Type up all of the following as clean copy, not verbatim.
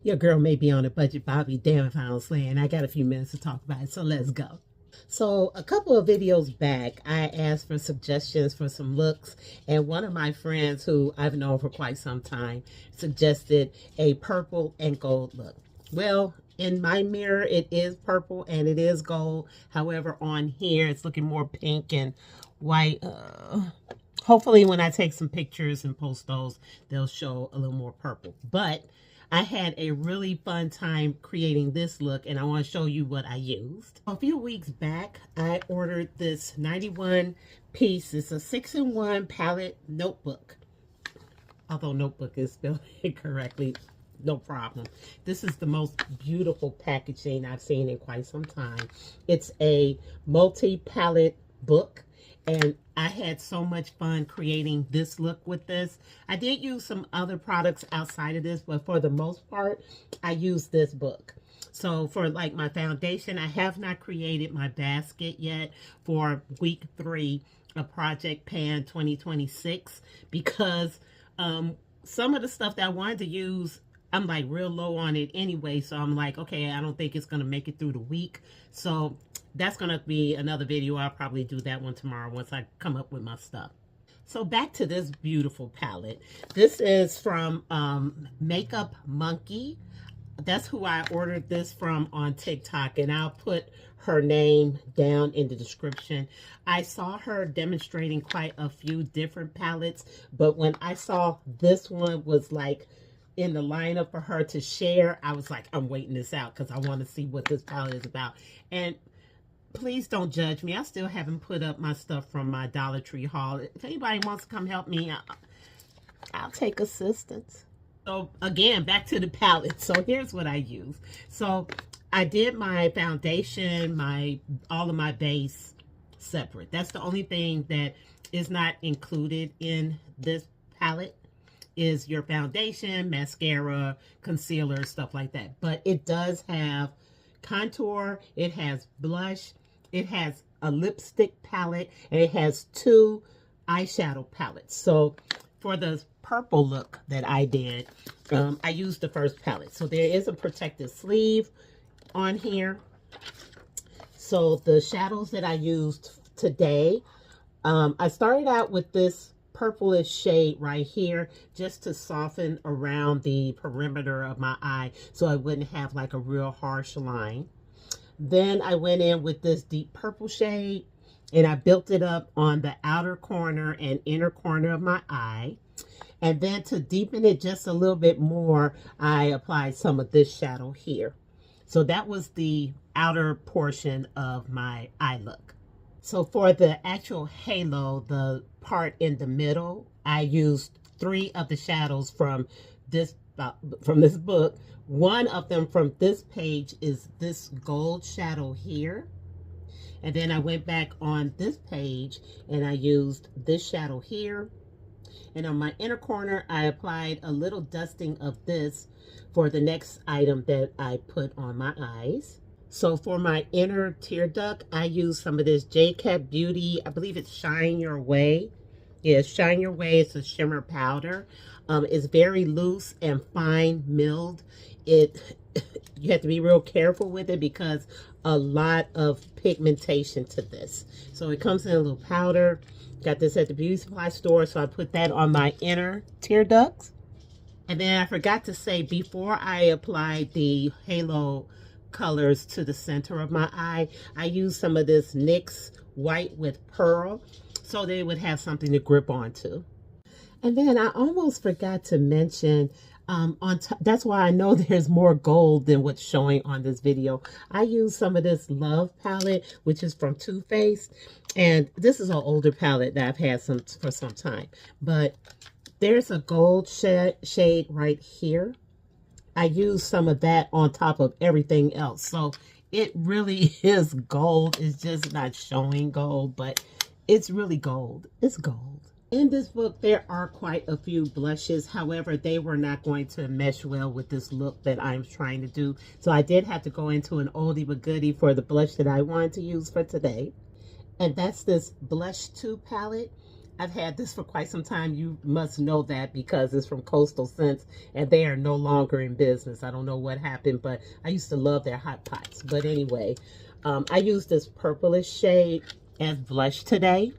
Your girl may be on a budget, but I'll be damn if I don't slay, and I got a few minutes to talk about it, so let's go. So a couple of videos back, I asked for suggestions for some looks, and one of my friends who I've known for quite some time suggested a purple and gold look. Well, in my mirror, it is purple and it is gold. However, on here, it's looking more pink and white. Hopefully, when I take some pictures and post those, they'll show a little more purple. But I had a really fun time creating this look, and I want to show you what I used. A few weeks back, I ordered this 91 piece. It's a 6-in-1 palette notebook. Although notebook is spelled incorrectly, no problem. This is the most beautiful packaging I've seen in quite some time. It's a multi-palette book, and I had so much fun creating this look with this. I did use some other products outside of this, but for the most part, I used this book. So for like my foundation, I have not created my basket yet for week 3 of Project Pan 2026 because some of the stuff that I wanted to use, I'm like real low on it anyway. So I'm like, okay, I don't think it's going to make it through the week. So that's going to be another video. I'll probably do that one tomorrow once I come up with my stuff. So back to this beautiful palette. This is from Makeup Monkey. That's who I ordered this from on TikTok, and I'll put her name down in the description. I saw her demonstrating quite a few different palettes, but when I saw this one was like in the lineup for her to share, I was like, I'm waiting this out because I want to see what this palette is about. And please don't judge me. I still haven't put up my stuff from my Dollar Tree haul. If anybody wants to come help me, I'll take assistance. So again, back to the palette. So here's what I use. So I did my foundation, all of my base separate. That's the only thing that is not included in this palette is your foundation, mascara, concealer, stuff like that. But it does have contour, it has blush, it has a lipstick palette, and it has 2 eyeshadow palettes. So for the purple look that I did, I used the first palette. So there is a protective sleeve on here. So the shadows that I used today, I started out with this purplish shade right here just to soften around the perimeter of my eye so I wouldn't have like a real harsh line. Then I went in with this deep purple shade and I built it up on the outer corner and inner corner of my eye. And then to deepen it just a little bit more, I applied some of this shadow here. So that was the outer portion of my eye look. So for the actual halo, the part in the middle, I used 3 of the shadows from this book. One of them from this page is this gold shadow here. And then I went back on this page and I used this shadow here. And on my inner corner, I applied a little dusting of this for the next item that I put on my eyes. So for my inner tear duct, I used some of this J-Cat Beauty. I believe it's Shine Your Way. Yeah, Shine Your Way. It's a shimmer powder. It's very loose and fine milled. You have to be real careful with it because a lot of pigmentation to this. So it comes in a little powder. Got this at the beauty supply store, so I put that on my inner tear ducts. And then I forgot to say, before I applied the halo colors to the center of my eye, I used some of this NYX white with pearl so they would have something to grip onto. And then I almost forgot to mention, that's why I know there's more gold than what's showing on this video. I used some of this Love palette, which is from Too Faced. And this is an older palette that I've had for some time. But there's a gold shade right here. I used some of that on top of everything else. So it really is gold. It's just not showing gold, but it's really gold. It's gold. In this book, there are quite a few blushes. However, they were not going to mesh well with this look that I'm trying to do. So I did have to go into an oldie but goodie for the blush that I wanted to use for today. And that's this Blush 2 palette. I've had this for quite some time. You must know that because it's from Coastal Scents and they are no longer in business. I don't know what happened, but I used to love their hot pots. But anyway, I used this purplish shade as blush today.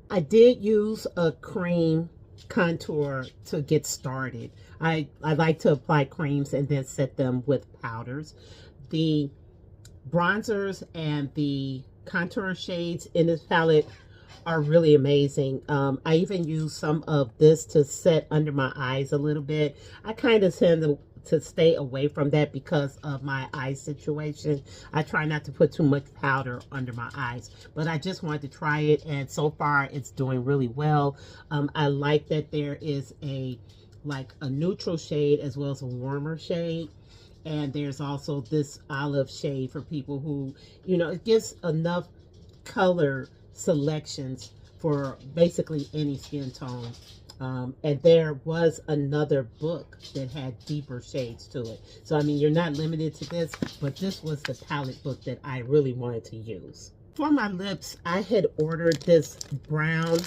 I did use a cream contour to get started. I like to apply creams and then set them with powders. The bronzers and the contour shades in this palette are really amazing. I even use some of this to set under my eyes a little bit. I kind of tend to stay away from that because of my eye situation. I try not to put too much powder under my eyes, but I just wanted to try it, and so far it's doing really well. I like that there is a neutral shade as well as a warmer shade, and there's also this olive shade for people who, you know, it gives enough color selections for basically any skin tone. And there was another book that had deeper shades to it. So, I mean, you're not limited to this, but this was the palette book that I really wanted to use. For my lips, I had ordered this brown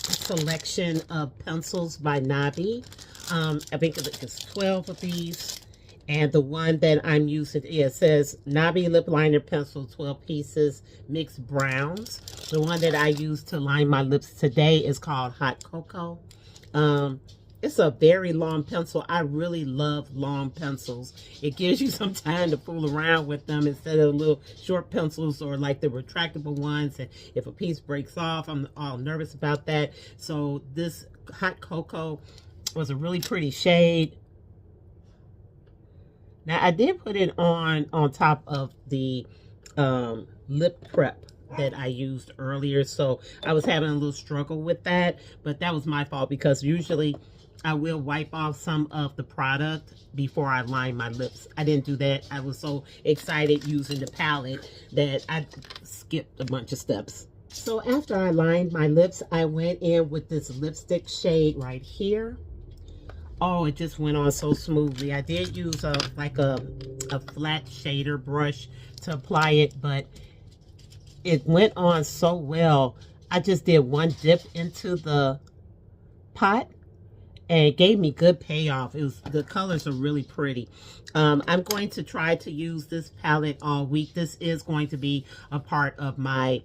selection of pencils by Nabi. I think it's 12 of these. And the one that I'm using, it says Nabi Lip Liner Pencil, 12 pieces, mixed browns. The one that I use to line my lips today is called Hot Cocoa. It's a very long pencil. I really love long pencils. It gives you some time to fool around with them instead of little short pencils or like the retractable ones. And if a piece breaks off, I'm all nervous about that. So this Hot Cocoa was a really pretty shade. Now, I did put it on top of the lip prep that I used earlier, so I was having a little struggle with that, but that was my fault because usually I will wipe off some of the product before I line my lips. I didn't do that. I was so excited using the palette that I skipped a bunch of steps. So after I lined my lips, I went in with this lipstick shade right here. Oh, it just went on so smoothly. I did use a flat shader brush to apply it, but it went on so well. I just did one dip into the pot and it gave me good payoff. The colors are really pretty. I'm going to try to use this palette all week. This is going to be a part of my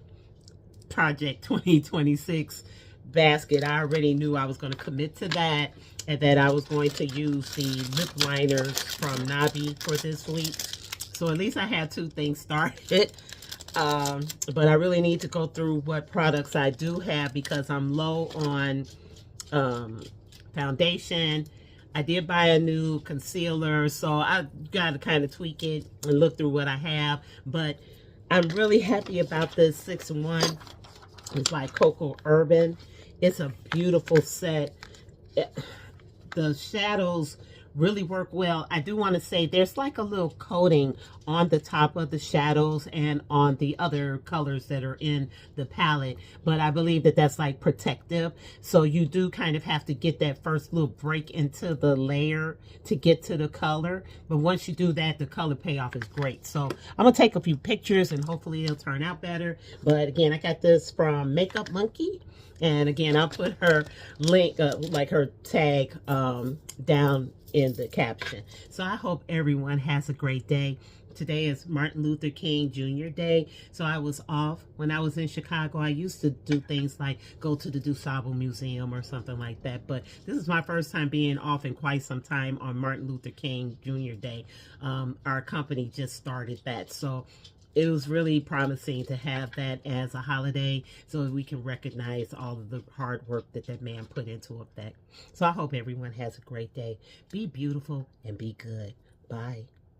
Project 2026 basket. I already knew I was going to commit to that and that I was going to use the lip liners from Nabi for this week. So at least I had two things started. But I really need to go through what products I do have because I'm low on foundation. I did buy a new concealer, so I got to kind of tweak it and look through what I have. But I'm really happy about this 6-in-1. It's by Coco Urban. It's a beautiful set. The shadows really work well. I do want to say there's like a little coating on the top of the shadows and on the other colors that are in the palette, but I believe that that's like protective, so you do kind of have to get that first little break into the layer to get to the color, but once you do that, the color payoff is great. So I'm gonna take a few pictures and hopefully it'll turn out better. But again, I got this from Makeup Monkey, and again, I'll put her link, like her tag, down in the caption. So I hope everyone has a great day. Today is Martin Luther King Jr. Day, so I was off. When I was in Chicago, I used to do things like go to the DuSable Museum or something like that, but this is my first time being off in quite some time on Martin Luther King Jr. Day. Our company just started that, so it was really promising to have that as a holiday so we can recognize all of the hard work that that man put into that. So I hope everyone has a great day. Be beautiful and be good. Bye.